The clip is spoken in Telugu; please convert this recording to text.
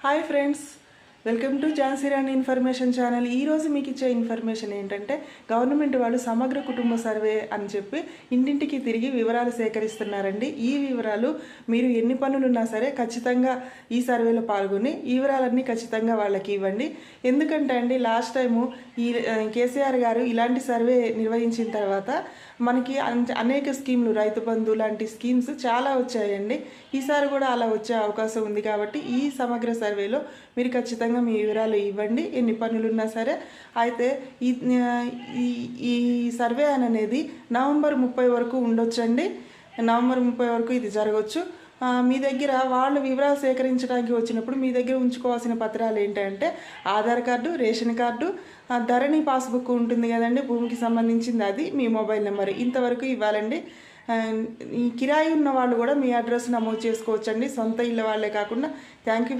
Hi friends, welcome to Jhansi Rani information channel. ఈరోజు మీకు ఇచ్చే ఇన్ఫర్మేషన్ ఏంటంటే, గవర్నమెంట్ వాళ్ళు సమగ్ర కుటుంబ సర్వే అని చెప్పి ఇంటింటికి తిరిగి వివరాలు సేకరిస్తున్నారండి. ఈ వివరాలు మీరు ఎన్ని పనులున్నా సరే ఖచ్చితంగా ఈ సర్వేలో పాల్గొని ఈ వివరాలన్నీ ఖచ్చితంగా వాళ్ళకి ఇవ్వండి. ఎందుకంటే అండి, లాస్ట్ టైము ఈ కేసీఆర్ గారు ఇలాంటి సర్వే నిర్వహించిన తర్వాత మనకి అనేక స్కీమ్లు, రైతు బంధు లాంటి స్కీమ్స్ చాలా వచ్చాయండి. ఈసారి కూడా అలా వచ్చే అవకాశం ఉంది. కాబట్టి ఈ సమగ్ర సర్వేలో మీరు ఖచ్చితంగా మీ వివరాలు ఇవ్వండి, ఎన్ని పనులున్నా సరే. అయితే ఈ సర్వే అనేది నవంబర్ 30 వరకు ఉండొచ్చండి. నవంబర్ 30 వరకు ఇది జరగవచ్చు. మీ దగ్గర వాళ్ళు వివరాలు సేకరించడానికి వచ్చినప్పుడు మీ దగ్గర ఉంచుకోవాల్సిన పత్రాలు ఏంటంటే ఆధార్ కార్డు, రేషన్ కార్డు, ధరణి పాస్బుక్ ఉంటుంది కదండి, భూమికి సంబంధించింది, అది మీ మొబైల్ నెంబర్, ఇంతవరకు ఇవ్వాలండి. ఈ కిరాయి ఉన్న వాళ్ళు కూడా మీ అడ్రస్ నమోదు చేసుకోవచ్చండి, సొంత ఇళ్ళ వాళ్ళే కాకుండా. Thank you.